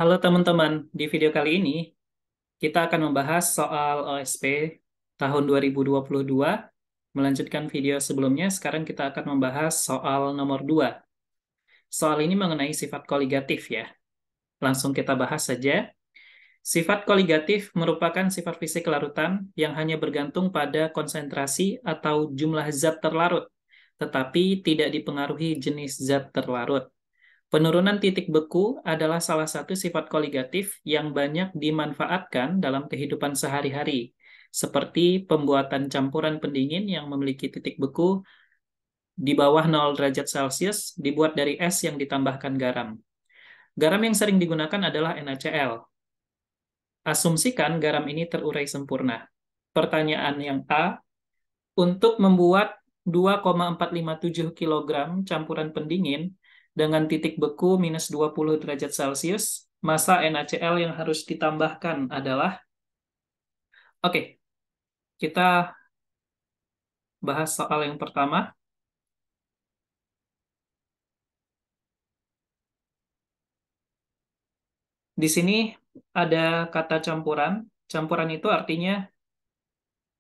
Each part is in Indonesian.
Halo teman-teman, di video kali ini kita akan membahas soal OSP tahun 2022. Melanjutkan video sebelumnya, sekarang kita akan membahas soal nomor 2. Soal ini mengenai sifat koligatif ya. Langsung kita bahas saja. Sifat koligatif merupakan sifat fisik larutan yang hanya bergantung pada konsentrasi atau jumlah zat terlarut, tetapi tidak dipengaruhi jenis zat terlarut. Penurunan titik beku adalah salah satu sifat koligatif yang banyak dimanfaatkan dalam kehidupan sehari-hari, seperti pembuatan campuran pendingin yang memiliki titik beku di bawah 0 derajat Celcius dibuat dari es yang ditambahkan garam. Garam yang sering digunakan adalah NaCl. Asumsikan garam ini terurai sempurna. Pertanyaan yang A, untuk membuat 2,457 kg campuran pendingin dengan titik beku minus 20 derajat Celcius, massa NaCl yang harus ditambahkan adalah, oke, kita bahas soal yang pertama. Di sini ada kata campuran. Campuran itu artinya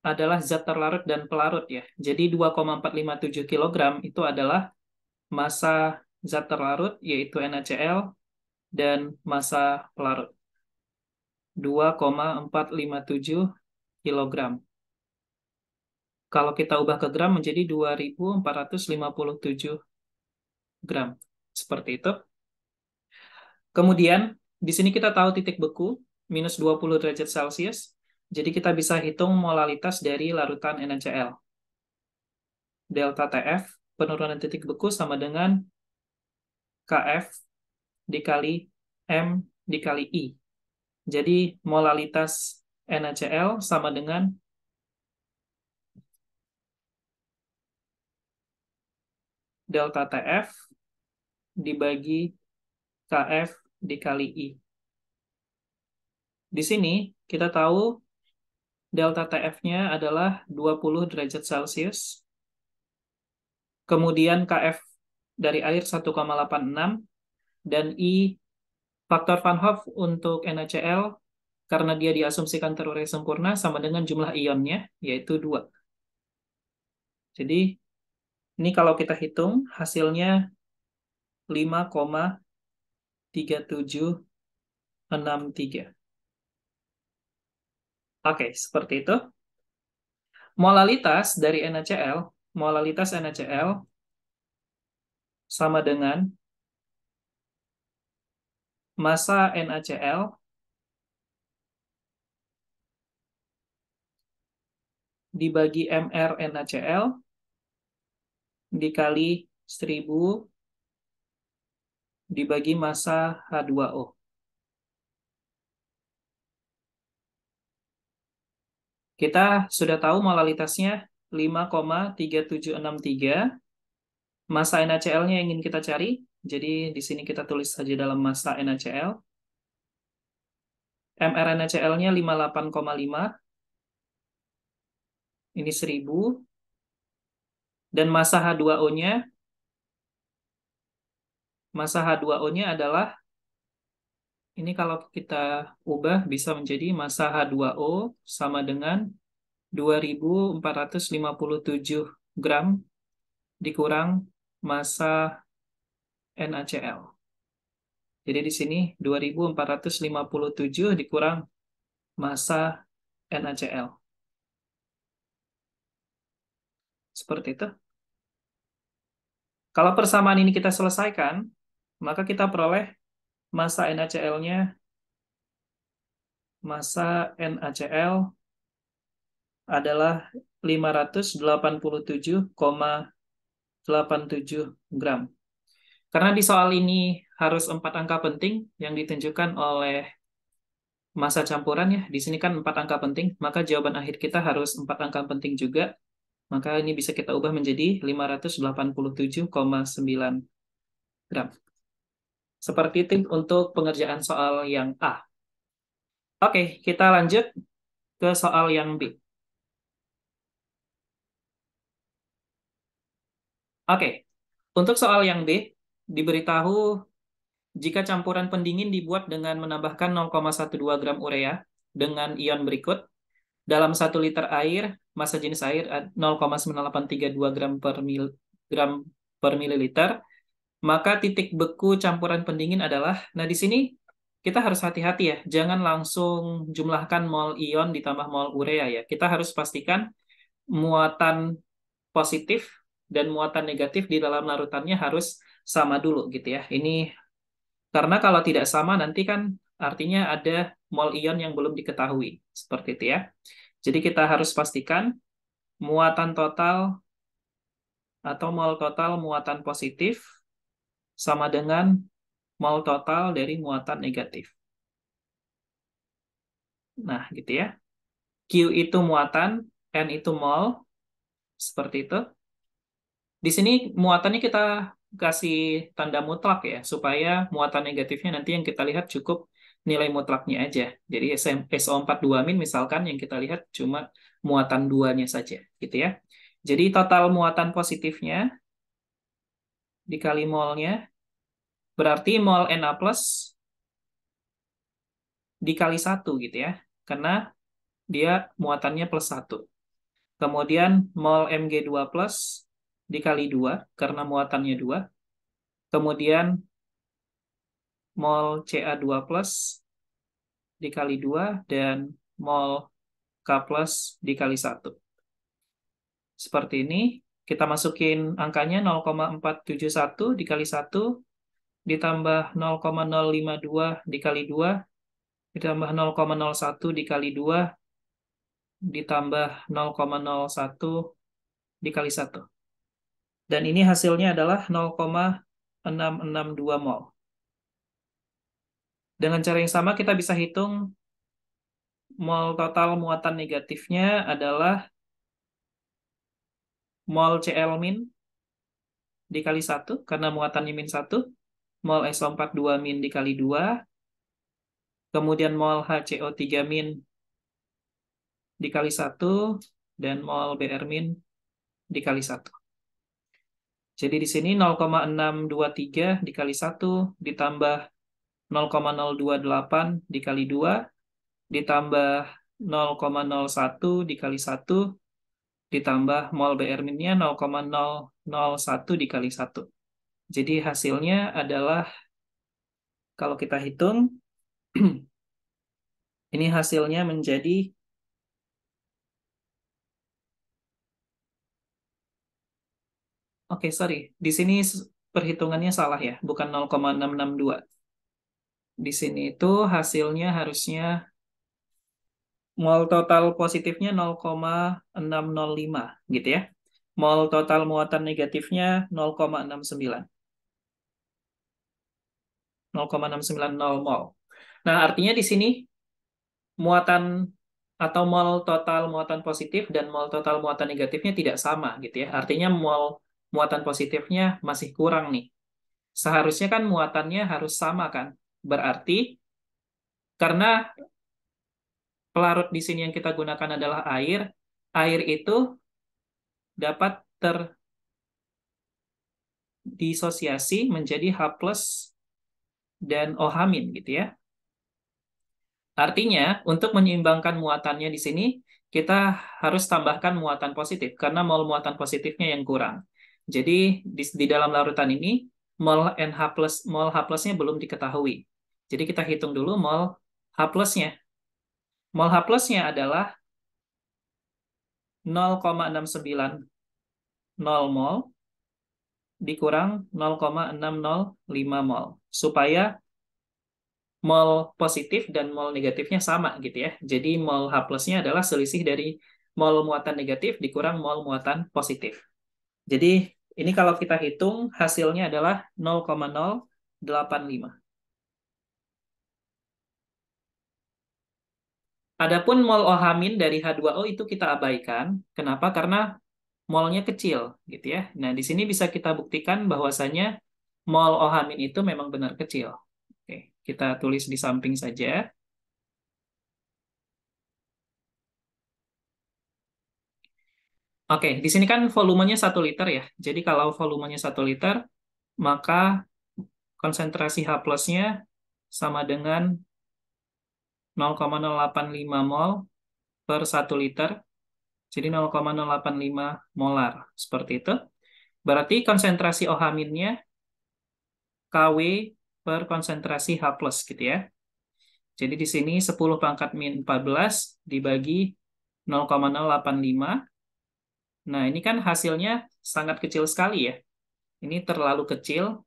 adalah zat terlarut dan pelarut ya. Jadi 2,457 kg itu adalah massa zat terlarut, yaitu NaCl, dan massa pelarut 2,457 kilogram. Kalau kita ubah ke gram menjadi 2.457 gram. Seperti itu. Kemudian, di sini kita tahu titik beku, minus 20 derajat Celcius. Jadi kita bisa hitung molalitas dari larutan NaCl. Delta TF, penurunan titik beku sama dengan Kf dikali M dikali I. Jadi molalitas NaCl sama dengan delta TF dibagi Kf dikali I. Di sini kita tahu delta TF-nya adalah 20 derajat Celcius. Kemudian Kf dari air 1,86 dan I faktor Van Hoff untuk NaCl karena dia diasumsikan terurai sempurna sama dengan jumlah ionnya yaitu 2. Jadi ini kalau kita hitung hasilnya 5,3763. Oke, seperti itu. Molalitas NaCl sama dengan massa NaCl dibagi mR NaCl dikali 1000 dibagi massa H2O. Kita sudah tahu molalitasnya 5,3763. Massa NaCl-nya yang ingin kita cari. Jadi di sini kita tulis saja dalam massa NaCl. mR NaCl-nya 58,5. Ini 1000. Dan massa H2O-nya adalah, ini kalau kita ubah bisa menjadi massa H2O sama dengan 2.457 gram dikurang massa NaCl. Jadi di sini 2.457 dikurang massa NaCl. Seperti itu. Kalau persamaan ini kita selesaikan, maka kita peroleh massa NaCl-nya, massa NaCl adalah 587,87 gram. Karena di soal ini harus 4 angka penting yang ditunjukkan oleh massa campuran ya. Di sini kan 4 angka penting, maka jawaban akhir kita harus 4 angka penting juga. Maka ini bisa kita ubah menjadi 587,9 gram. Seperti itu untuk pengerjaan soal yang A. Oke, kita lanjut ke soal yang B. Oke, untuk soal yang B, diberitahu Jika campuran pendingin dibuat dengan menambahkan 0,12 gram urea dengan ion berikut, dalam 1 liter air, massa jenis air 0,9832 gram per mililiter, maka titik beku campuran pendingin adalah, nah di sini kita harus hati-hati ya, jangan langsung jumlahkan mol ion ditambah mol urea ya. Kita harus pastikan muatan positif dan muatan negatif di dalam larutannya harus sama dulu gitu ya. Ini karena kalau tidak sama nanti kan artinya ada mol ion yang belum diketahui. Seperti itu ya. Jadi kita harus pastikan muatan total atau mol total muatan positif sama dengan mol total dari muatan negatif. Nah, gitu ya. Q itu muatan, N itu mol, seperti itu. Di sini muatannya kita kasih tanda mutlak ya, supaya muatan negatifnya nanti yang kita lihat cukup nilai mutlaknya aja. Jadi SO4 2- misalkan yang kita lihat cuma muatan duanya saja, gitu ya. Jadi total muatan positifnya dikali molnya, berarti mol Na plus dikali 1 gitu ya. Karena dia muatannya plus 1. Kemudian mol Mg2 plus dikali 2 karena muatannya 2. Kemudian mol Ca2 plus dikali 2 dan mol K plus dikali 1. Seperti ini, kita masukin angkanya 0,471 dikali 1 ditambah 0,052 dikali 2 ditambah 0,01 dikali 2 ditambah 0,01 dikali 1. Dan ini hasilnya adalah 0,662 mol. Dengan cara yang sama kita bisa hitung mol total muatan negatifnya adalah mol Cl min dikali 1 karena muatannya min 1, mol SO42 min dikali 2, kemudian mol HCO3 min dikali 1, dan mol Br min dikali 1. Jadi di sini 0,623 dikali 1 ditambah 0,028 dikali 2 ditambah 0,01 dikali 1 ditambah mol Br minnya 0,001 dikali 1. Jadi hasilnya adalah kalau kita hitung ini hasilnya menjadi oke, sorry. Di sini perhitungannya salah ya, bukan 0,662. Di sini itu hasilnya harusnya mol total positifnya 0,605 gitu ya. Mol total muatan negatifnya 0,69. 0,690 mol. Nah, artinya di sini muatan atau mol total muatan positif dan mol total muatan negatifnya tidak sama gitu ya. Artinya mol muatan positifnya masih kurang nih. Seharusnya kan muatannya harus sama kan. Berarti karena pelarut di sini yang kita gunakan adalah air, air itu dapat terdisosiasi menjadi H plus dan OH min gitu ya. Artinya, untuk menyeimbangkan muatannya di sini, kita harus tambahkan muatan positif, karena mol muatan positifnya yang kurang. Jadi, di dalam larutan ini, mol NH plus, mol H plusnya belum diketahui. Jadi, kita hitung dulu mol H plusnya. Mol H plusnya adalah 0,690 mol dikurang 0,605 mol. Supaya mol positif dan mol negatifnya sama gitu ya. Jadi mol H plusnya adalah selisih dari mol muatan negatif dikurang mol muatan positif. Jadi ini kalau kita hitung hasilnya adalah 0,085. Adapun mol OH- dari H2O itu kita abaikan. Kenapa? Karena molnya kecil gitu ya. Nah, di sini bisa kita buktikan bahwasanya mol OH- itu memang benar kecil. Oke, kita tulis di samping saja. Oke, di sini kan volumenya 1 liter ya. Jadi kalau volumenya 1 liter, maka konsentrasi H plusnya sama dengan 0,085 mol per 1 liter. Jadi 0,085 molar. Seperti itu. Berarti konsentrasi OH-nya Kw per konsentrasi H plus gitu ya. Jadi di sini 10 pangkat min 14 dibagi 0,085. Nah, ini kan hasilnya sangat kecil sekali ya. Ini terlalu kecil.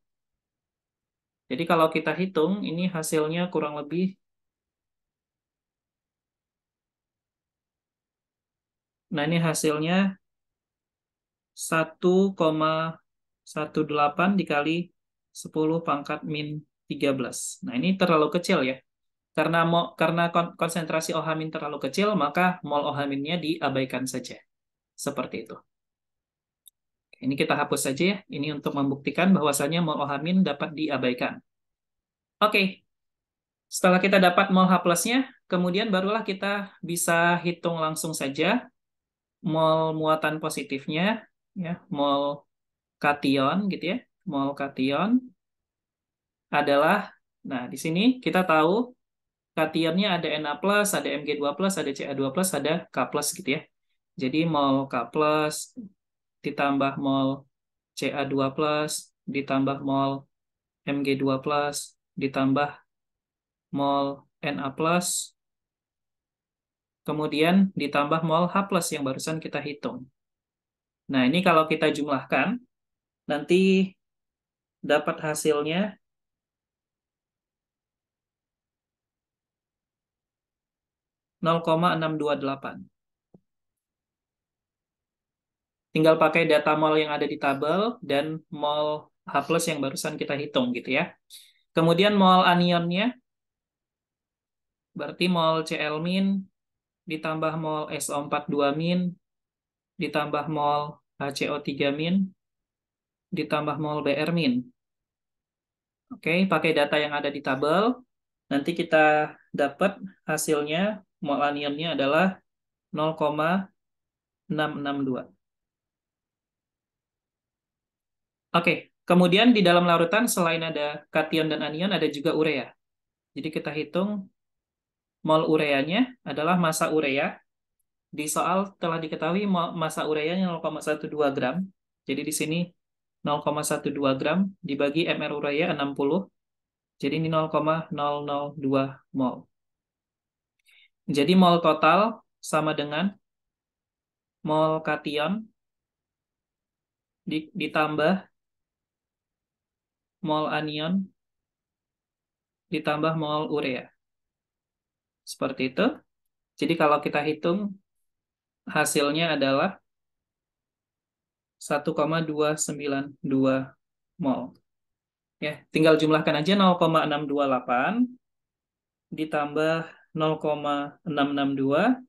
Jadi kalau kita hitung, ini hasilnya kurang lebih, nah ini hasilnya 1,18 dikali 10 pangkat min 13. Nah, ini terlalu kecil ya. Karena konsentrasi OH- terlalu kecil, maka mol OH-nya diabaikan saja. Seperti itu. Ini kita hapus saja ya. Ini untuk membuktikan bahwasannya mol OH- dapat diabaikan. Oke, setelah kita dapat mol H plusnya, kemudian barulah kita bisa hitung langsung saja mol muatan positifnya, ya, mol kation gitu ya. Mol kation adalah, nah di sini kita tahu kationnya ada Na+, ada Mg2+, ada Ca2+, ada K+, gitu ya. Jadi mol K+, ditambah mol Ca2+, ditambah mol Mg2+, ditambah mol Na+, kemudian ditambah mol H+, yang barusan kita hitung. Nah, ini kalau kita jumlahkan, nanti dapat hasilnya 0,628. Tinggal pakai data mol yang ada di tabel dan mol H+ yang barusan kita hitung gitu ya. Kemudian mol anionnya berarti mol Cl- ditambah mol SO42- ditambah mol HCO3- ditambah mol Br-. Oke, pakai data yang ada di tabel. Nanti kita dapat hasilnya mol anionnya adalah 0,662. Oke, kemudian di dalam larutan selain ada kation dan anion ada juga urea. Jadi kita hitung mol ureanya adalah massa urea. Di soal telah diketahui massa ureanya 0,12 gram. Jadi di sini 0,12 gram dibagi mR urea 60. Jadi ini 0,002 mol. Jadi mol total sama dengan mol kation ditambah mol anion ditambah mol urea. Seperti itu. Jadi kalau kita hitung hasilnya adalah 1,292 mol. Ya, tinggal jumlahkan aja 0,628 ditambah 0,662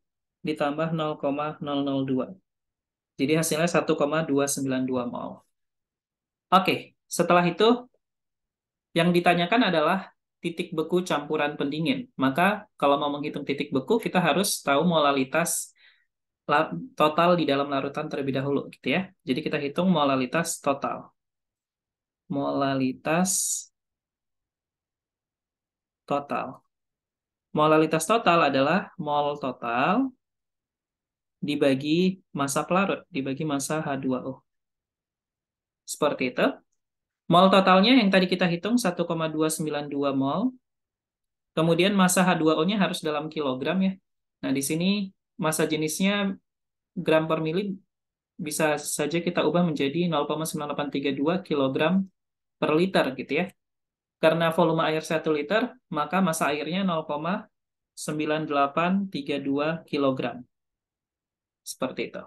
ditambah 0,002. Jadi hasilnya 1,292 mol. Oke, setelah itu yang ditanyakan adalah titik beku campuran pendingin. Maka kalau mau menghitung titik beku, kita harus tahu molalitas total di dalam larutan terlebih dahulu, gitu ya. Jadi kita hitung molalitas total. Molalitas total. Molalitas total adalah mol total dibagi massa pelarut, dibagi massa H2O. Seperti itu. Mol totalnya yang tadi kita hitung 1,292 mol. Kemudian massa H2O-nya harus dalam kilogram ya. Nah, di sini massa jenisnya gram per mili bisa saja kita ubah menjadi 0,9832 kilogram per liter gitu ya. Karena volume air 1 liter, maka massa airnya 0,9832 kilogram. Seperti itu.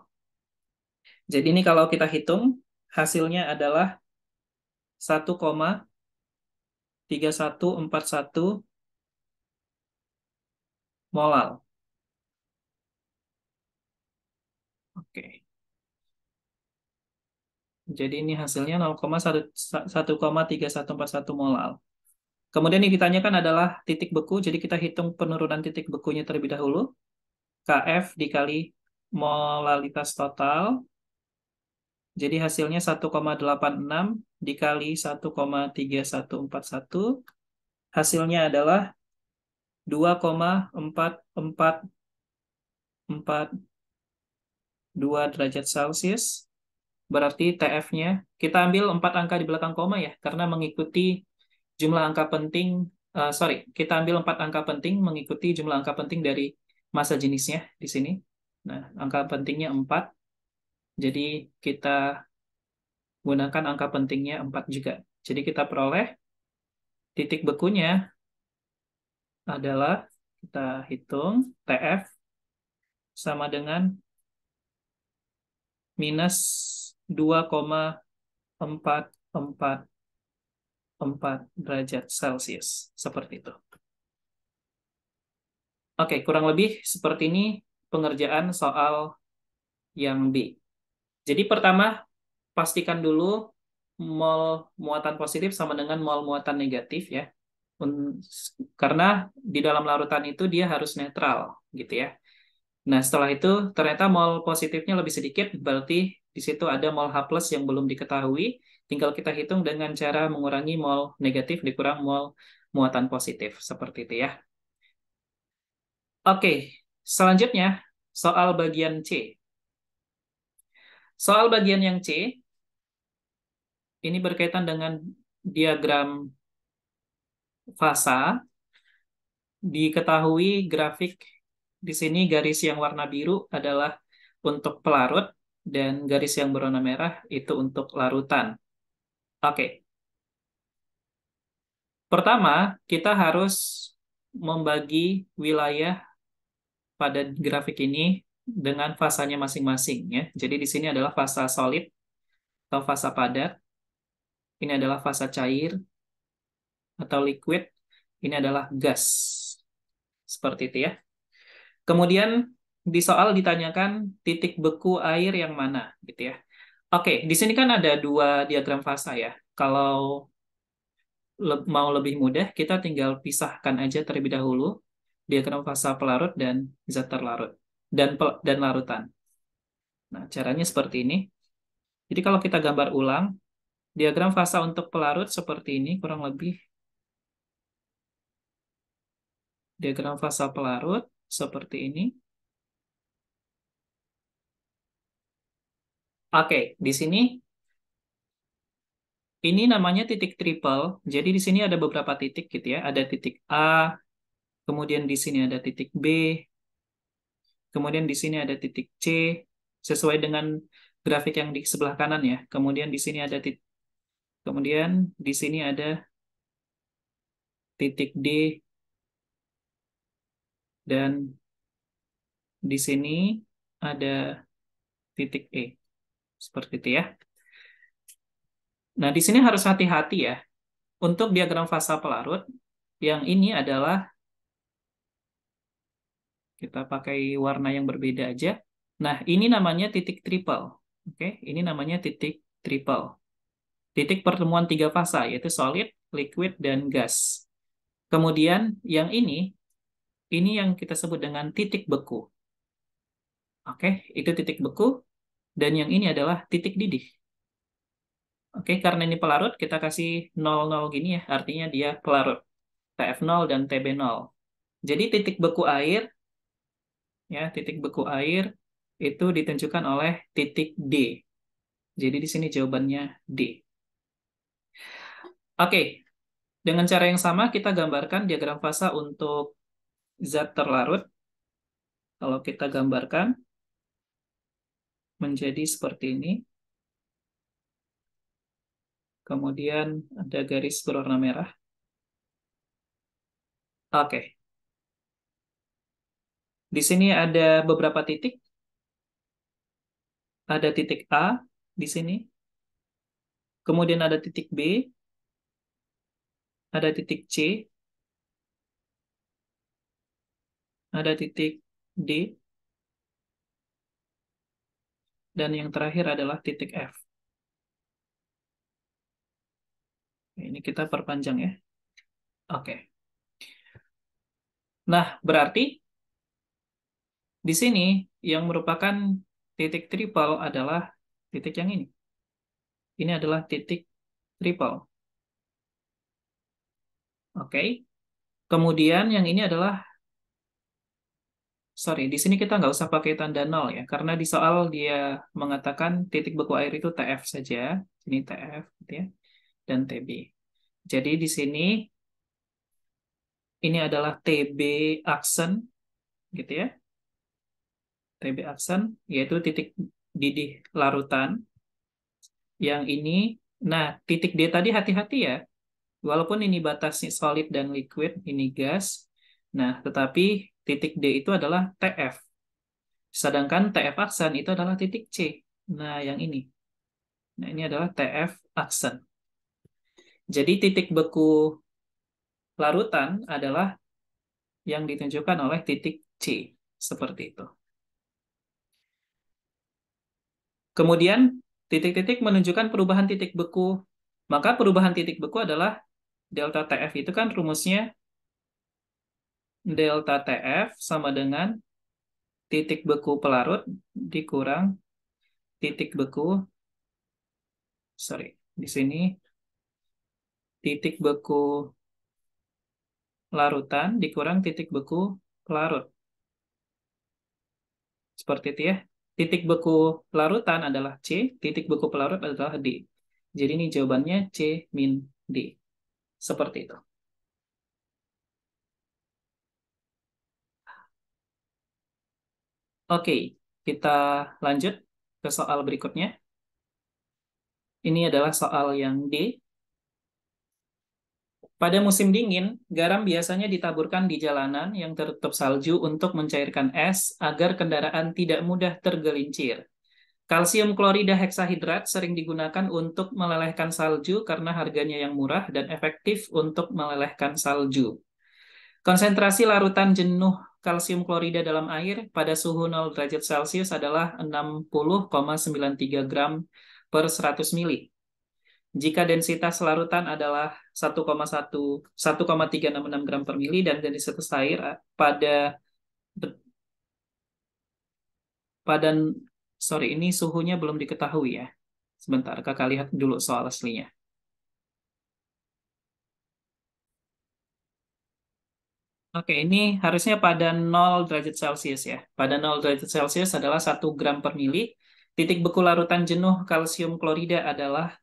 Jadi ini kalau kita hitung, hasilnya adalah 1,3141 molal. Oke. Jadi ini hasilnya 1,3141 molal. Kemudian yang ditanyakan adalah titik beku, jadi kita hitung penurunan titik bekunya terlebih dahulu. Kf dikali molalitas total Jadi hasilnya 1,86 dikali 1,3141. Hasilnya adalah 2,4442 derajat Celcius. Berarti TF-nya, kita ambil 4 angka di belakang koma ya, karena mengikuti jumlah angka penting, sorry, kita ambil 4 angka penting mengikuti jumlah angka penting dari massa jenisnya di sini. Nah, angka pentingnya 4, jadi kita gunakan angka pentingnya 4 juga. Jadi kita peroleh titik bekunya adalah, kita hitung, TF sama dengan minus 2,444 derajat Celcius. Seperti itu. Oke, kurang lebih seperti ini pengerjaan soal yang B. Jadi pertama, pastikan dulu mol muatan positif sama dengan mol muatan negatif ya. Karena di dalam larutan itu dia harus netral gitu ya. Nah, setelah itu ternyata mol positifnya lebih sedikit, berarti di situ ada mol H+ plus yang belum diketahui. Tinggal kita hitung dengan cara mengurangi mol negatif dikurang mol muatan positif. Seperti itu ya. Oke, selanjutnya soal bagian C. Soal bagian yang C, ini berkaitan dengan diagram fasa. Diketahui grafik di sini garis yang warna biru adalah untuk pelarut dan garis yang berwarna merah itu untuk larutan. Oke, pertama kita harus membagi wilayah pada grafik ini dengan fasanya masing-masing ya. Jadi di sini adalah fasa solid atau fasa padat, ini adalah fasa cair atau liquid, ini adalah gas. Seperti itu ya. Kemudian di soal ditanyakan titik beku air yang mana gitu ya. Oke, di sini kan ada dua diagram fasa ya. Kalau mau lebih mudah, kita tinggal pisahkan aja terlebih dahulu diagram fasa pelarut dan zat terlarut dan larutan. Nah, caranya seperti ini. Jadi kalau kita gambar ulang, diagram fasa untuk pelarut seperti ini kurang lebih. Diagram fasa pelarut seperti ini. Oke, di sini ini namanya titik triple. Jadi di sini ada beberapa titik gitu ya. Ada titik A, kemudian di sini ada titik B, kemudian di sini ada titik C, sesuai dengan grafik yang di sebelah kanan ya. Kemudian di sini ada kemudian di sini ada titik D, dan di sini ada titik E. Seperti itu ya. Nah, di sini harus hati-hati ya. Untuk diagram fasa pelarut, yang ini adalah, kita pakai warna yang berbeda aja. Nah, ini namanya titik triple. Oke, ini namanya titik triple. Titik pertemuan tiga fasa, yaitu solid, liquid, dan gas. Kemudian yang ini yang kita sebut dengan titik beku. Oke, itu titik beku, dan yang ini adalah titik didih. Oke, karena ini pelarut, kita kasih 00 gini ya, artinya dia pelarut. TF0 dan TB0. Jadi titik beku air, ya, titik beku air itu ditunjukkan oleh titik D. Jadi di sini jawabannya D. Oke, dengan cara yang sama kita gambarkan diagram fasa untuk zat terlarut. Kalau kita gambarkan menjadi seperti ini. Kemudian ada garis berwarna merah. Oke. Di sini ada beberapa titik. Ada titik A di sini. Kemudian ada titik B. Ada titik C. Ada titik D. Dan yang terakhir adalah titik F. Ini kita perpanjang ya. Oke. Nah, berarti di sini yang merupakan titik triple adalah titik yang ini. Ini adalah titik triple. Oke. Kemudian yang ini adalah, sorry, di sini kita nggak usah pakai tanda nol ya, karena di soal dia mengatakan titik beku air itu TF saja. Ini TF, gitu ya, dan TB. Jadi di sini ini adalah TB aksen, gitu ya. TB aksen, yaitu titik didih larutan. Yang ini, nah titik D tadi hati-hati ya, walaupun ini batasnya solid dan liquid, ini gas. Nah, tetapi titik D itu adalah TF. Sedangkan TF aksen itu adalah titik C. Nah, yang ini. Nah, ini adalah TF aksen. Jadi titik beku larutan adalah yang ditunjukkan oleh titik C. Seperti itu. Kemudian, titik-titik menunjukkan perubahan titik beku. Maka perubahan titik beku adalah delta TF itu kan rumusnya delta TF sama dengan titik beku pelarut dikurang titik beku, sorry, di sini titik beku larutan dikurang titik beku pelarut. Seperti itu ya. Titik beku larutan adalah C, titik beku pelarut adalah D. Jadi ini jawabannya C min D. Seperti itu. Oke, kita lanjut ke soal berikutnya. Ini adalah soal yang D. Pada musim dingin, garam biasanya ditaburkan di jalanan yang tertutup salju untuk mencairkan es agar kendaraan tidak mudah tergelincir. Kalsium klorida heksahidrat sering digunakan untuk melelehkan salju karena harganya yang murah dan efektif untuk melelehkan salju. Konsentrasi larutan jenuh kalsium klorida dalam air pada suhu 0 derajat Celcius adalah 60,93 gram per 100 mili. Jika densitas larutan adalah 1,366 gram per mili dan densitas air pada sorry, ini suhunya belum diketahui ya. Sebentar, kakak lihat dulu soal aslinya. Oke, ini harusnya pada 0 derajat Celcius ya. Pada 0 derajat Celcius adalah 1 gram per mili. Titik beku larutan jenuh kalsium klorida adalah...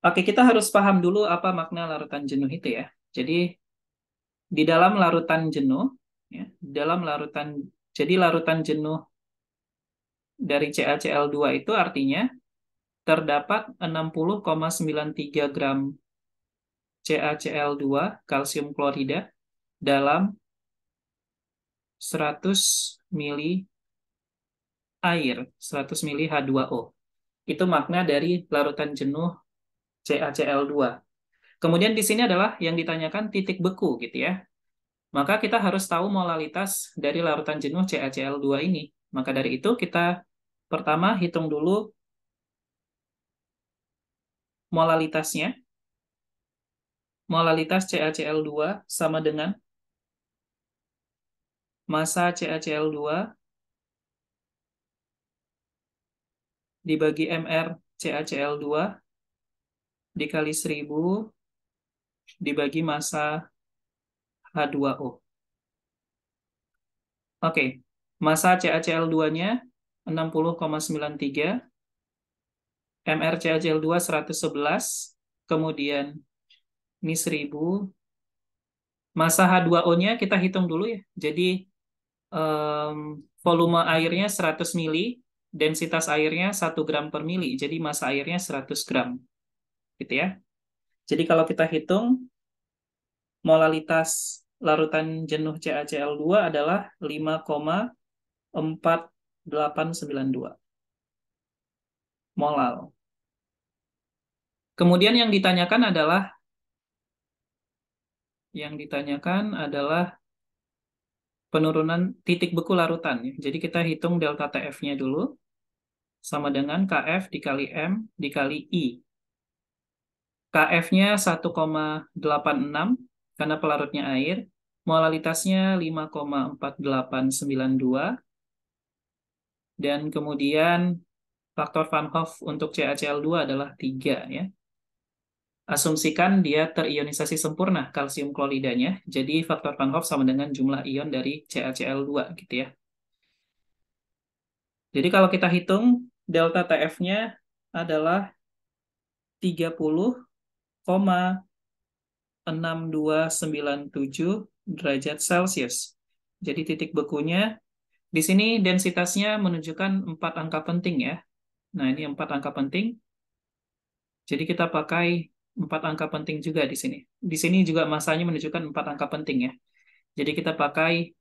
Oke, kita harus paham dulu apa makna larutan jenuh itu ya. Jadi, di dalam larutan jenuh, ya, dalam larutan, jadi larutan jenuh dari CaCl2 itu artinya terdapat 60,93 gram CaCl2 kalsium klorida dalam 100 mili air, 100 mili H2O. Itu makna dari larutan jenuh CaCl2. Kemudian di sini adalah yang ditanyakan titik beku gitu ya. Maka kita harus tahu molalitas dari larutan jenuh CaCl2 ini. Maka dari itu kita pertama hitung dulu molalitasnya. Molalitas CaCl2 sama dengan massa CaCl2 dibagi mR CaCl2 dikali 1000 dibagi massa H2O. Oke, massa CaCl2-nya 60,93, mR CaCl2 111, kemudian ini 1000, massa H2O-nya kita hitung dulu ya. Jadi volume airnya 100 mili, densitas airnya 1 gram per mili, jadi massa airnya 100 gram. Gitu ya. Jadi kalau kita hitung, molalitas larutan jenuh CaCl2 adalah 5,4892 molal. Kemudian yang ditanyakan adalah penurunan titik beku larutan. Jadi kita hitung delta TF-nya dulu, sama dengan KF dikali M dikali I. KF-nya 1,86 karena pelarutnya air, molalitasnya 5,4892, dan kemudian faktor Van Hoff untuk CaCl2 adalah 3 ya. Asumsikan dia terionisasi sempurna kalsium kloridanya, jadi faktor Van Hoff sama dengan jumlah ion dari CaCl2 gitu ya. Jadi kalau kita hitung delta TF-nya adalah 30,6297 derajat Celcius. Jadi titik bekunya di sini densitasnya menunjukkan 4 angka penting ya. Nah, ini 4 angka penting. Jadi kita pakai 4 angka penting juga di sini. Di sini juga masanya menunjukkan 4 angka penting ya. Jadi kita pakai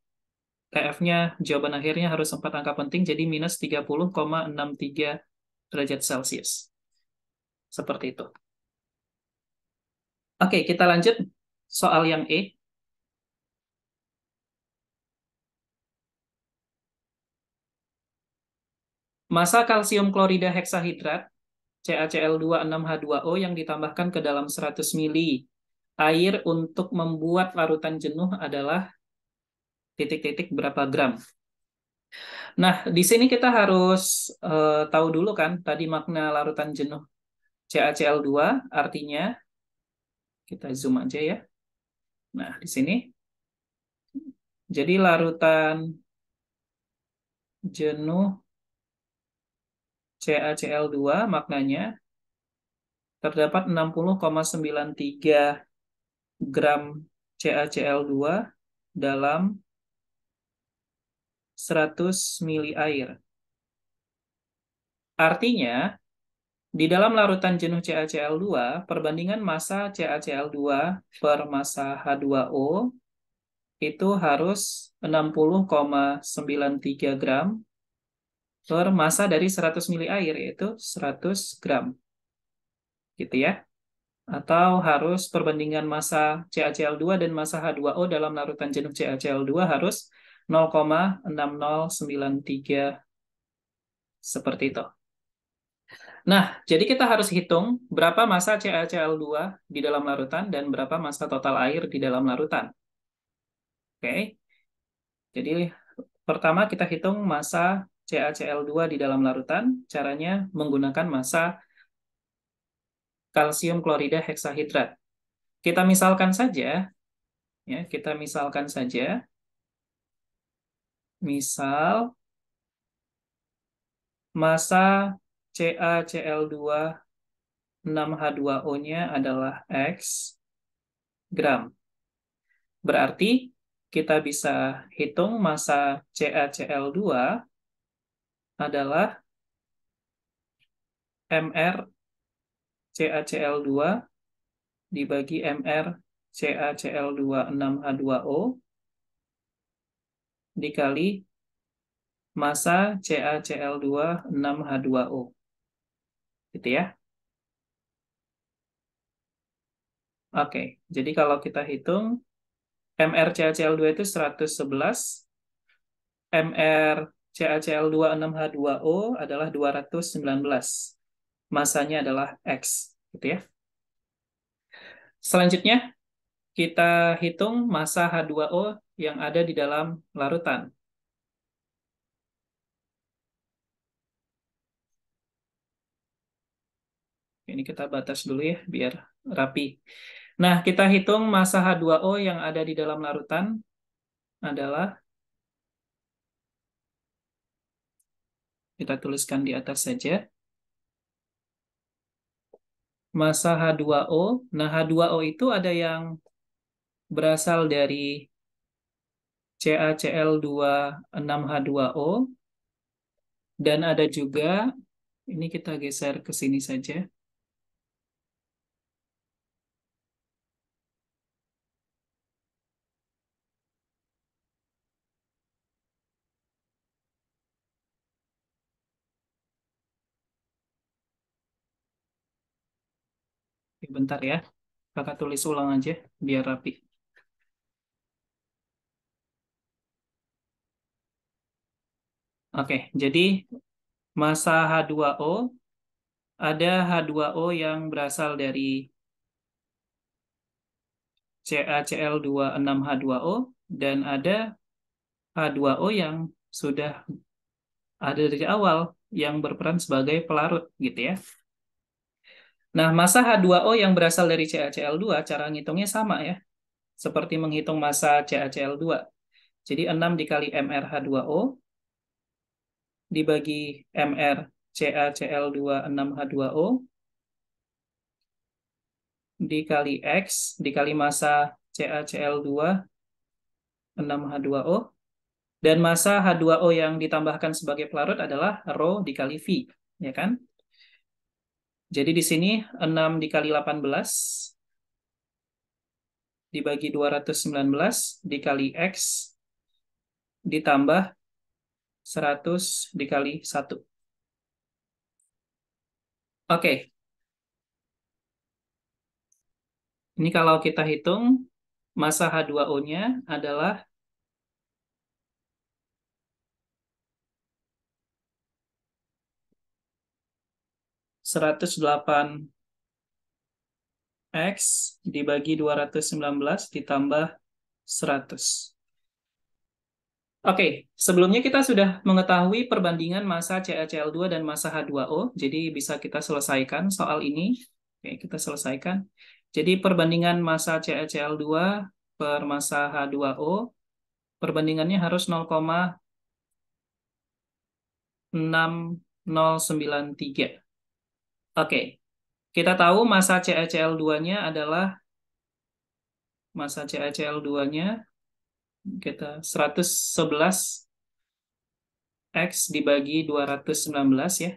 TF-nya, jawaban akhirnya harus 4 angka penting, jadi minus 30,63 derajat Celcius. Seperti itu. Oke, kita lanjut soal yang E. Massa kalsium klorida heksahidrat CaCl2 6H2O yang ditambahkan ke dalam 100 mili air untuk membuat larutan jenuh adalah titik-titik berapa gram. Nah, di sini kita harus tahu dulu kan tadi makna larutan jenuh CaCl2, artinya kita zoom aja ya. Nah, di sini jadi larutan jenuh CaCl2 maknanya terdapat 60,93 gram CaCl2 dalam 100 mili air. Artinya, di dalam larutan jenuh CaCl2, perbandingan massa CaCl2 per massa H2O itu harus 60,93 gram per massa dari 100 mili air, yaitu 100 gram. Gitu ya. Atau harus perbandingan massa CaCl2 dan massa H2O dalam larutan jenuh CaCl2 harus 0,6093 seperti itu. Nah, jadi kita harus hitung berapa massa CaCl2 di dalam larutan dan berapa massa total air di dalam larutan. Oke. Jadi pertama kita hitung massa CaCl2 di dalam larutan, caranya menggunakan massa kalsium klorida heksahidrat. Kita misalkan saja, ya, kita misalkan saja, misal massa CaCl2 6H2O-nya adalah X gram. Berarti kita bisa hitung massa CaCl2 adalah MR CaCl2 dibagi MR CaCl2 6H2O dikali massa CaCl2 6H2O. Gitu ya. Oke, jadi kalau kita hitung MR CaCl2 itu 111, MR CaCl2 6H2O adalah 219. Masanya adalah X, gitu ya. Selanjutnya, kita hitung massa H2O yang ada di dalam larutan. Ini kita batas dulu ya, biar rapi. Nah, kita hitung massa H2O yang ada di dalam larutan adalah, kita tuliskan di atas saja, massa H2O. Nah, H2O itu ada yang berasal dari CaCl2 6H2O, dan ada juga, ini kita geser ke sini saja, bentar ya, kakak tulis ulang aja biar rapi. Oke, jadi massa H2O, ada H2O yang berasal dari CaCl2 6H2O, dan ada H2O yang sudah ada dari awal, yang berperan sebagai pelarut gitu ya. Nah, massa H2O yang berasal dari CaCl2 cara ngitungnya sama ya, seperti menghitung massa CaCl2. Jadi 6 dikali MrH2O dibagi Mr CaCl2 6H2O dikali X dikali massa CaCl2 6H2O, dan massa H2O yang ditambahkan sebagai pelarut adalah Rho dikali V, ya kan? Jadi di sini 6 dikali 18 dibagi 219 dikali X ditambah 100 dikali 1. Oke, ini kalau kita hitung massa H2O-nya adalah 108 X dibagi 219 ditambah 100. Oke, sebelumnya kita sudah mengetahui perbandingan massa CaCl2 dan massa H2O, jadi bisa kita selesaikan soal ini. Oke, kita selesaikan. Jadi perbandingan massa CaCl2 per massa H2O, perbandingannya harus 0,6093. Oke, kita tahu massa CaCl2-nya adalah massa CaCl2-nya kita 111 X dibagi 219 ya.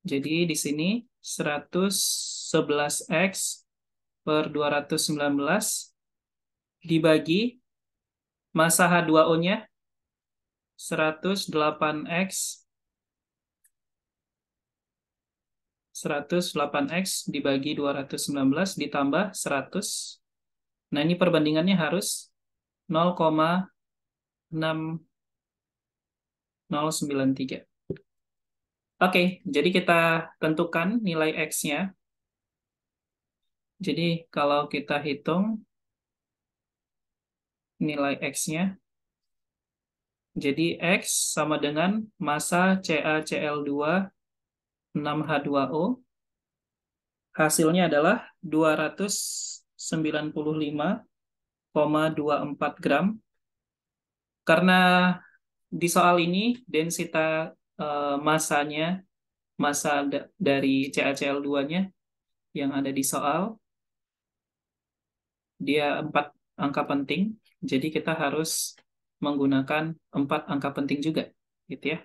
Jadi di sini 111X per 219 dibagi massa H2O-nya 108X 108X dibagi 219 ditambah 100. Nah, ini perbandingannya harus 0,6093. Oke, jadi kita tentukan nilai X-nya. Jadi kalau kita hitung nilai X-nya, jadi X sama dengan massa CaCl2 6H2O. Hasilnya adalah 295,24 gram. Karena di soal ini densitas massanya, massa dari CaCl2-nya yang ada di soal, dia 4 angka penting, jadi kita harus menggunakan 4 angka penting juga, gitu ya.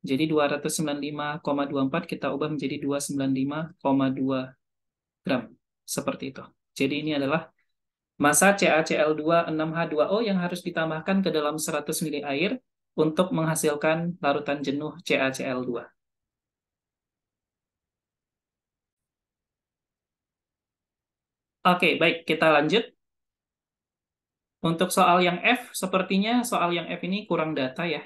Jadi 295,24 kita ubah menjadi 295,2 gram, seperti itu. Jadi ini adalah massa CaCl2 6H2O yang harus ditambahkan ke dalam 100 ml air untuk menghasilkan larutan jenuh CaCl2. Oke, baik, kita lanjut. Untuk soal yang F, sepertinya soal yang F ini kurang data ya.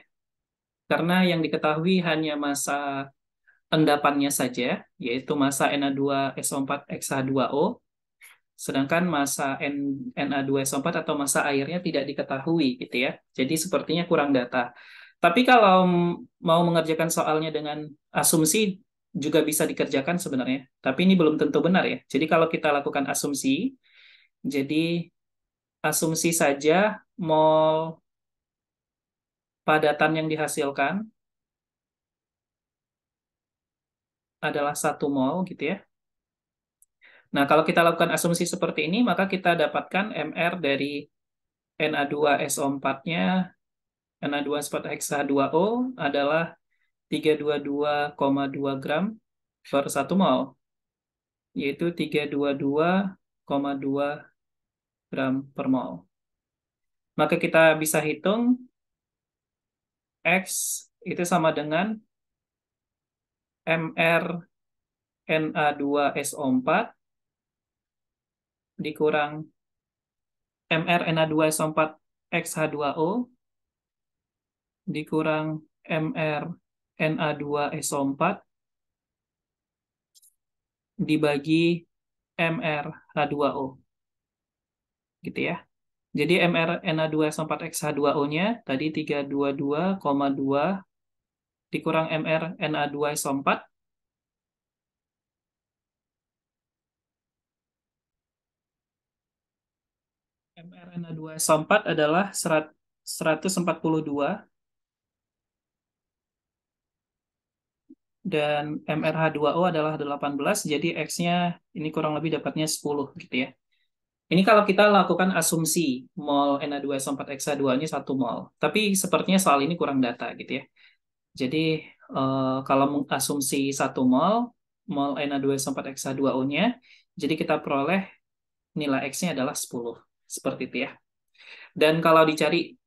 Karena yang diketahui hanya massa endapannya saja, yaitu massa Na2SO4XH2O. Sedangkan massa Na2SO4 atau massa airnya tidak diketahui gitu ya. Jadi sepertinya kurang data. Tapi kalau mau mengerjakan soalnya dengan asumsi juga bisa dikerjakan sebenarnya. Tapi ini belum tentu benar ya. Jadi kalau kita lakukan asumsi, jadi asumsi saja mol padatan yang dihasilkan adalah 1 mol gitu ya. Nah, kalau kita lakukan asumsi seperti ini, maka kita dapatkan MR dari Na2SO4-nya, Na2-hexa2O adalah 322,2 gram per 1 mol, yaitu 322,2 gram per mol. Maka kita bisa hitung X itu sama dengan MR Na2SO4 dikurang MR Na2SO4 XH2O dikurang MR Na2SO4 dibagi MR H2O. Gitu ya. Jadi mRNA2SO4XH2O-nya tadi 322,2 dikurang mRNA2SO4. mRNA2SO4 adalah 142 dan MRH2O adalah 18, jadi X-nya ini kurang lebih dapatnya 10 gitu ya. Ini kalau kita lakukan asumsi mol Na2SO4XH2-nya 1 mol. Tapi sepertinya soal ini kurang data gitu ya. Jadi kalau mengasumsi 1 mol, mol Na2SO4XH2O-nya, jadi kita peroleh nilai X-nya adalah 10. Seperti itu ya. Dan kalau dicari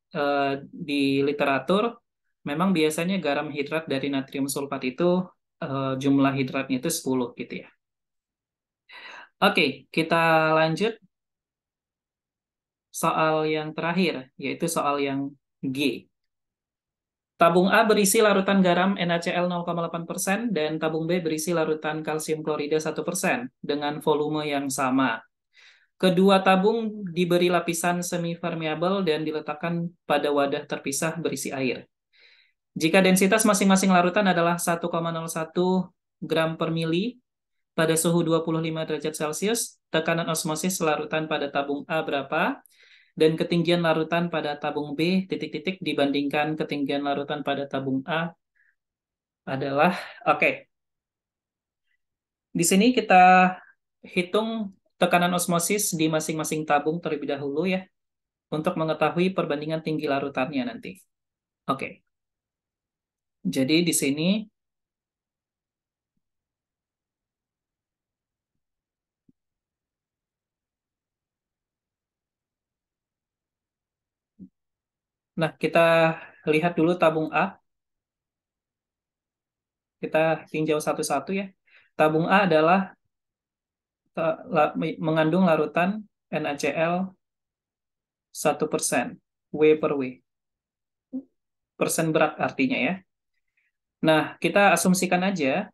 di literatur, memang biasanya garam hidrat dari natrium sulfat itu jumlah hidratnya itu 10 gitu ya. Oke, kita lanjut soal yang terakhir, yaitu soal yang G. Tabung A berisi larutan garam NaCl 0,8% dan tabung B berisi larutan kalsium klorida 1% dengan volume yang sama. Kedua tabung diberi lapisan semipermeabel dan diletakkan pada wadah terpisah berisi air. Jika densitas masing-masing larutan adalah 1,01 gram per mili pada suhu 25 derajat Celcius, tekanan osmosis larutan pada tabung A berapa? Dan ketinggian larutan pada tabung B titik-titik dibandingkan ketinggian larutan pada tabung A adalah, oke. Di sini kita hitung tekanan osmosis di masing-masing tabung terlebih dahulu ya, untuk mengetahui perbandingan tinggi larutannya nanti. Oke. Jadi di sini, nah kita lihat dulu tabung A. Kita tinjau satu-satu ya. Tabung A adalah mengandung larutan NaCl 1%, W per W. Persen berat artinya ya. Nah, kita asumsikan aja,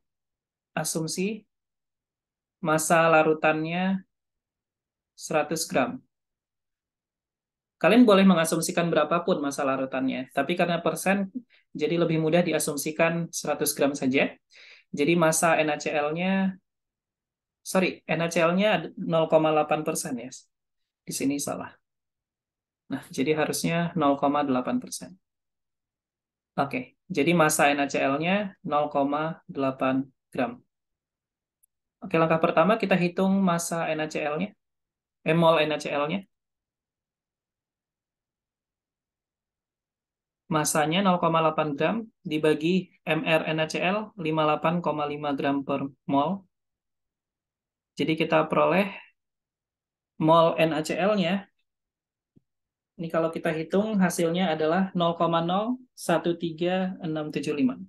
asumsi massa larutannya 100 gram. Kalian boleh mengasumsikan berapapun massa larutannya, tapi karena persen, jadi lebih mudah diasumsikan 100 gram saja. Jadi massa NaCl-nya, sorry, NaCl-nya 0,8% ya. Di sini salah. Nah, jadi harusnya 0,8%. Oke, jadi massa NaCl-nya 0,8 gram. Oke, langkah pertama kita hitung massa NaCl-nya, mol NaCl-nya. Massanya 0,8 gram dibagi mR NaCl 58,5 gram per mol. Jadi kita peroleh mol NaCl-nya. Ini kalau kita hitung hasilnya adalah 0,013675.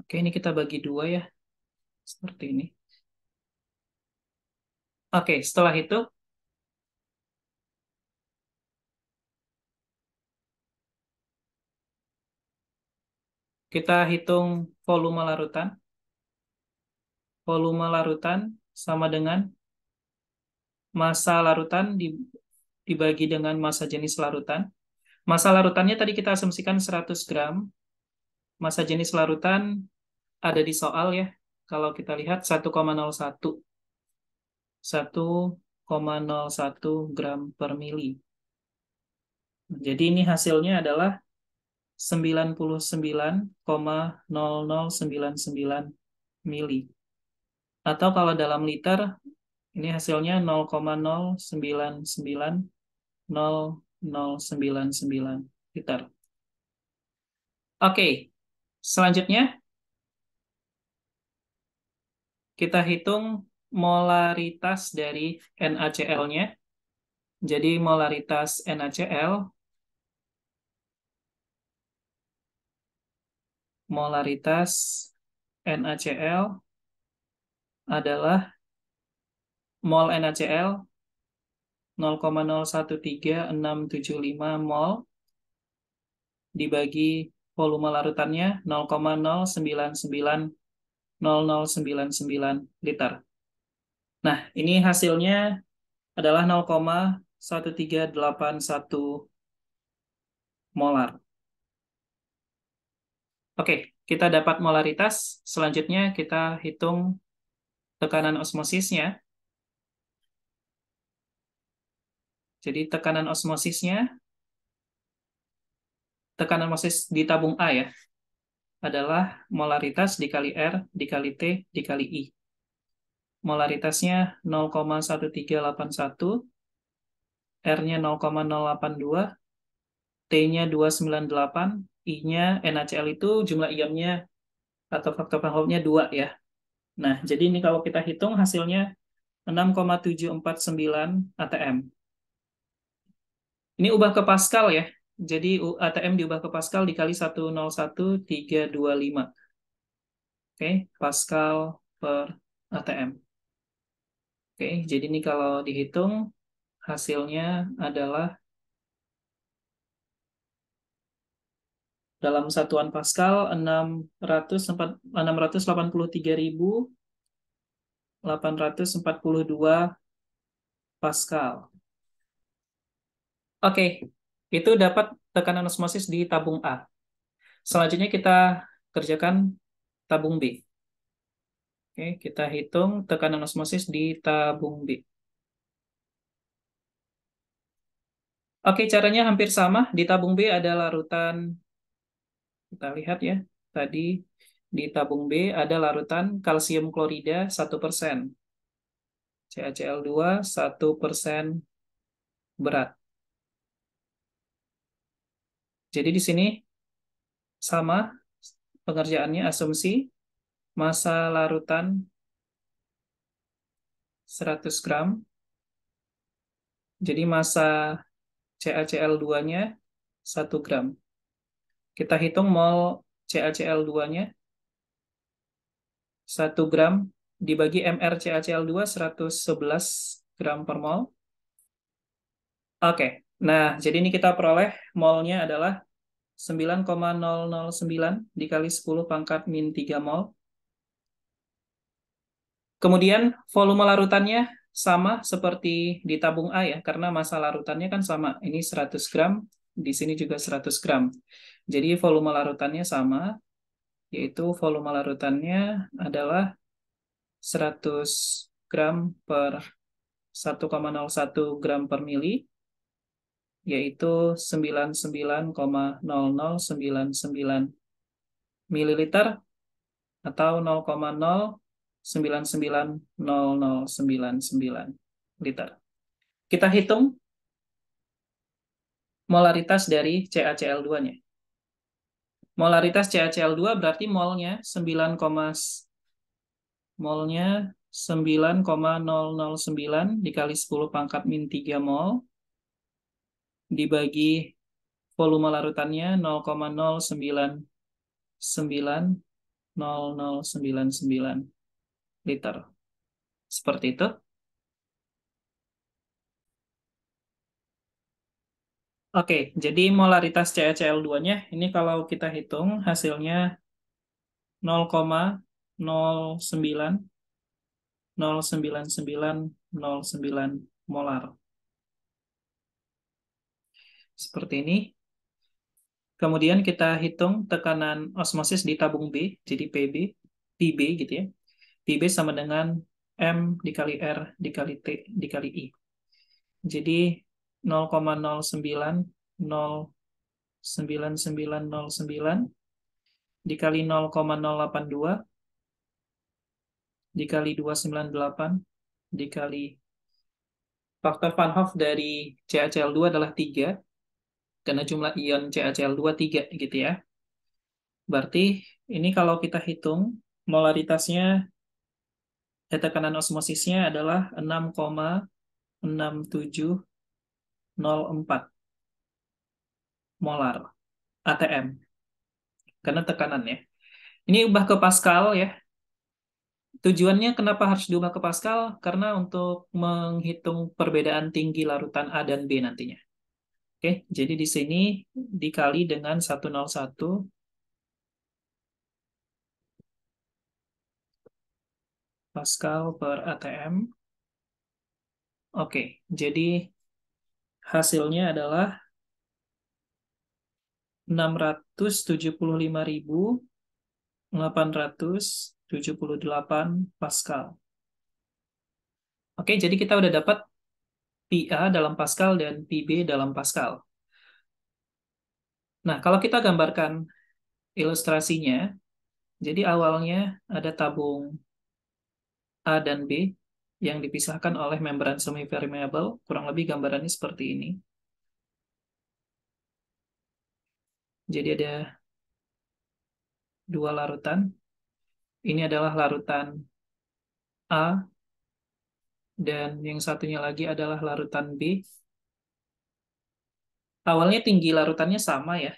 Oke, ini kita bagi dua ya. Seperti ini. Oke, setelah itu kita hitung volume larutan. Volume larutan sama dengan massa larutan dibagi dengan massa jenis larutan. Massa larutannya tadi kita asumsikan 100 gram. Massa jenis larutan ada di soal ya. Kalau kita lihat 1,01. 1,01 gram per mili. Jadi ini hasilnya adalah 99,0099 mili. Atau kalau dalam liter, ini hasilnya 0,099099 liter. Oke, selanjutnya kita hitung molaritas dari NaCl-nya. Jadi molaritas NaCl, molaritas NaCl adalah mol NaCl 0,013675 mol dibagi volume larutannya 0,099099 0,0099 liter. Nah, ini hasilnya adalah 0,1381 molar. Oke, kita dapat molaritas. Selanjutnya kita hitung tekanan osmosisnya. Jadi tekanan osmosis di tabung A ya, adalah molaritas dikali R dikali T dikali I. Molaritasnya 0,1381, R-nya 0,082, T-nya 298, I-nya NaCl itu jumlah ionnya atau faktor Van Hoff-nya 2 ya. Nah, jadi ini kalau kita hitung hasilnya 6,749 atm. Ini ubah ke Pascal ya. Jadi atm diubah ke Pascal dikali 101,325. Oke, Pascal per atm. Oke, jadi ini kalau dihitung hasilnya adalah dalam satuan Pascal 683.842 Pascal. Oke, itu dapat tekanan osmosis di tabung A. Selanjutnya kita kerjakan tabung B. Oke, kita hitung tekanan osmosis di tabung B. Oke, caranya hampir sama. Di tabung B ada larutan, kita lihat ya, tadi di tabung B ada larutan kalsium klorida 1%, CaCl2 1% berat. Jadi di sini sama pengerjaannya, asumsi massa larutan 100 gram. Jadi massa CaCl2-nya 1 gram. Kita hitung mol CaCl2-nya 1 gram dibagi mR CaCl2 111 gram per mol. Oke, nah jadi ini kita peroleh molnya adalah 9,009 dikali 10 pangkat min 3 mol. Kemudian volume larutannya sama seperti di tabung A ya, karena massa larutannya kan sama. Ini 100 gram, di sini juga 100 gram. Jadi volume larutannya sama, yaitu volume larutannya adalah 100 gram per 1,01 gram per mili, yaitu 99,0099 mililiter atau 0,0990099 liter. Kita hitung molaritas dari CaCl2-nya. Molaritas CaCl2 berarti molnya 9,009 dikali 10 pangkat min 3 mol dibagi volume larutannya 0,0990099 liter. Seperti itu. Oke, jadi molaritas CaCl2-nya ini kalau kita hitung hasilnya 0,0909909 molar. Seperti ini. Kemudian kita hitung tekanan osmosis di tabung B, jadi PB gitu ya. PB sama dengan M dikali R dikali T dikali I. Jadi 0,0909909 dikali 0,082 dikali 298 dikali faktor Van Hoff dari CaCl2 adalah 3, karena jumlah ion CaCl2 3 gitu ya. Berarti ini kalau kita hitung molaritasnya, tekanan osmosisnya adalah 6,6704 molar atm, karena tekanannya. Ini ubah ke Pascal ya. Tujuannya kenapa harus diubah ke Pascal? Karena untuk menghitung perbedaan tinggi larutan A dan B nantinya. Oke, jadi di sini dikali dengan 101 Pascal per ATM. Oke, jadi hasilnya adalah 675.878 Pascal. Oke, jadi kita udah dapat PA dalam Pascal dan PB dalam Pascal. Nah, kalau kita gambarkan ilustrasinya, jadi awalnya ada tabung A dan B yang dipisahkan oleh membran semi-permeable, kurang lebih gambarannya seperti ini. Jadi ada dua larutan. Ini adalah larutan A, dan yang satunya lagi adalah larutan B. Awalnya tinggi larutannya sama ya.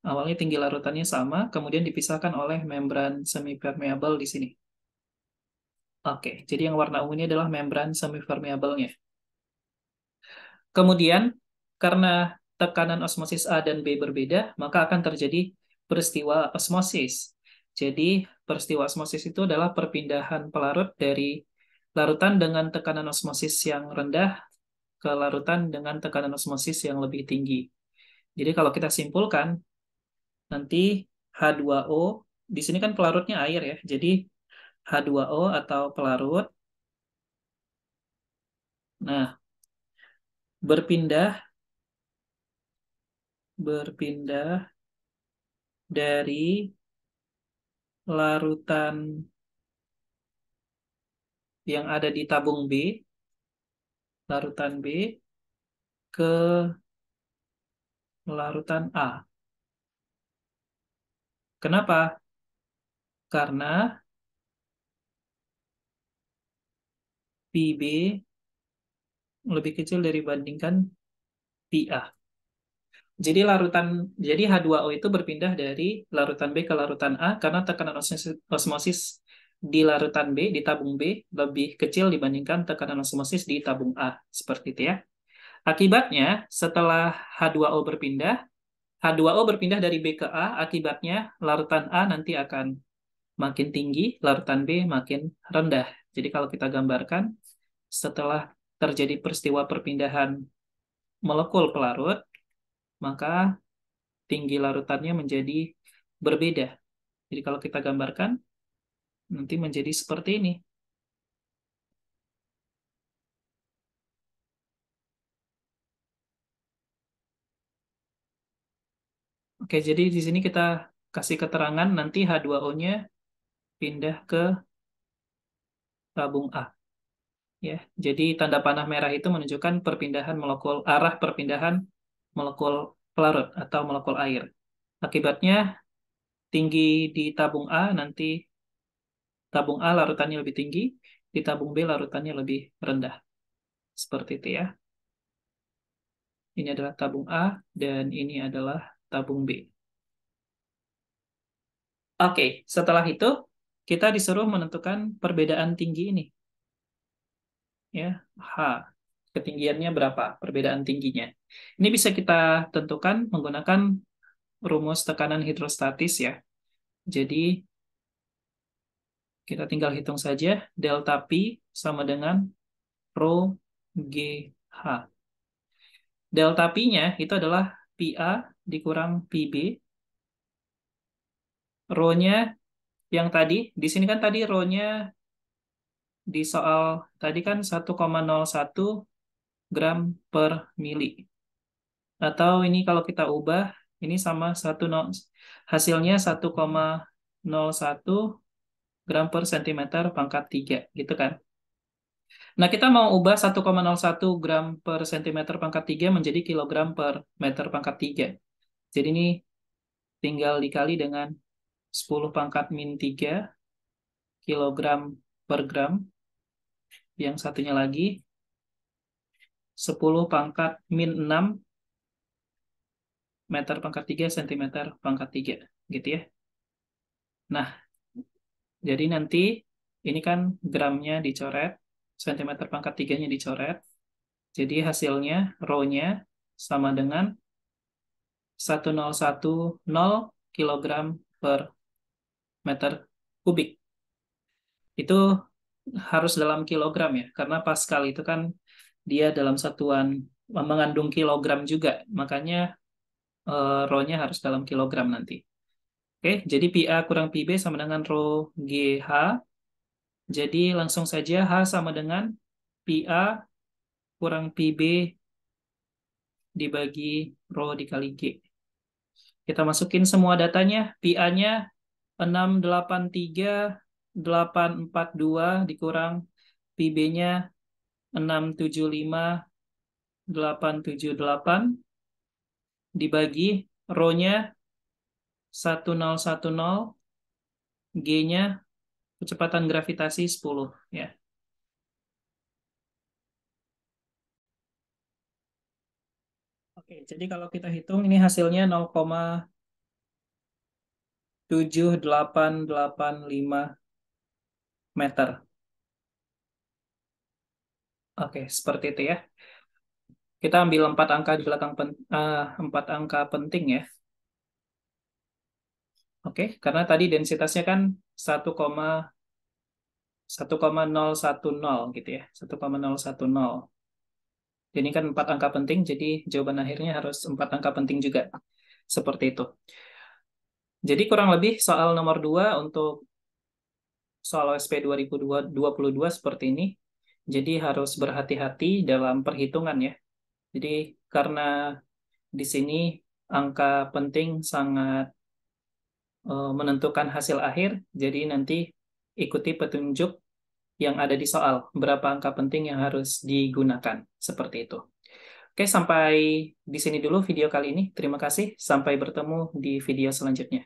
Awalnya tinggi larutannya sama, kemudian dipisahkan oleh membran semi-permeable di sini. Oke, jadi yang warna ungu ini adalah membran semi-permeable-nya. Kemudian, karena tekanan osmosis A dan B berbeda, maka akan terjadi peristiwa osmosis. Jadi, peristiwa osmosis itu adalah perpindahan pelarut dari larutan dengan tekanan osmosis yang rendah ke larutan dengan tekanan osmosis yang lebih tinggi. Jadi, kalau kita simpulkan, nanti H2O, di sini kan pelarutnya air ya, jadi H2O atau pelarut, nah, berpindah berpindah dari larutan yang ada di tabung B, larutan B, ke larutan A. Kenapa? Karena PB lebih kecil dibandingkan PA. Jadi H2O itu berpindah dari larutan B ke larutan A karena tekanan osmosis di larutan B, di tabung B, lebih kecil dibandingkan tekanan osmosis di tabung A. Seperti itu ya. Akibatnya, setelah H2O berpindah, H2O berpindah dari B ke A, akibatnya larutan A nanti akan makin tinggi, larutan B makin rendah. Jadi kalau kita gambarkan, setelah terjadi peristiwa perpindahan molekul pelarut, maka tinggi larutannya menjadi berbeda. Jadi kalau kita gambarkan, nanti menjadi seperti ini. Oke, jadi di sini kita kasih keterangan nanti H2O-nya pindah ke tabung A. Ya, jadi tanda panah merah itu menunjukkan perpindahan molekul, arah perpindahan molekul pelarut atau molekul air. Akibatnya tinggi di tabung A, nanti tabung A larutannya lebih tinggi, di tabung B larutannya lebih rendah. Seperti itu ya. Ini adalah tabung A dan ini adalah tabung B. Oke, setelah itu kita disuruh menentukan perbedaan tinggi ini. Ya, H. Ketinggiannya berapa? Perbedaan tingginya. Ini bisa kita tentukan menggunakan rumus tekanan hidrostatis ya. Jadi kita tinggal hitung saja delta P sama dengan rho GH. Delta P-nya itu adalah PA dikurang PB. Rho-nya yang tadi, di sini kan tadi rho-nya di soal tadi kan 1,01 gram per mili. Atau ini kalau kita ubah, ini sama 1, hasilnya 1,01 gram per sentimeter pangkat 3, gitu kan. Nah, kita mau ubah 1,01 gram per sentimeter pangkat 3 menjadi kilogram per meter pangkat 3. Jadi ini tinggal dikali dengan 10 pangkat min 3 kilogram per gram. Yang satunya lagi 10 pangkat min 6 meter pangkat 3 sentimeter pangkat 3. Gitu ya. Nah, jadi nanti ini kan gramnya dicoret, sentimeter pangkat 3-nya dicoret. Jadi hasilnya, rho-nya sama dengan 1010 kilogram per meter kubik. Itu harus dalam kilogram ya, karena Pascal itu kan dia dalam satuan mengandung kilogram juga, makanya rho-nya harus dalam kilogram nanti. Oke, jadi Pi A kurang Pi B sama dengan rho GH. Jadi langsung saja H sama dengan Pi A kurang Pi B dibagi rho dikali G. Kita masukin semua datanya. Pi A-nya 683,842 dikurang Pi B-nya 675,878 dibagi rho-nya 1010, G-nya kecepatan gravitasi 10 ya. Oke, jadi kalau kita hitung ini hasilnya 0,7885 meter. Oke, seperti itu ya. Kita ambil empat angka di belakang empat angka penting ya. Oke, karena tadi densitasnya kan 1,1010 gitu ya, 1,010. Jadi ini kan empat angka penting, jadi jawaban akhirnya harus empat angka penting juga. Seperti itu. Jadi kurang lebih soal nomor 2 untuk soal OSP 2022 seperti ini. Jadi harus berhati-hati dalam perhitungan ya. Jadi karena di sini angka penting sangat menentukan hasil akhir, jadi nanti ikuti petunjuk yang ada di soal, berapa angka penting yang harus digunakan, seperti itu. Oke, sampai di sini dulu video kali ini. Terima kasih, sampai bertemu di video selanjutnya.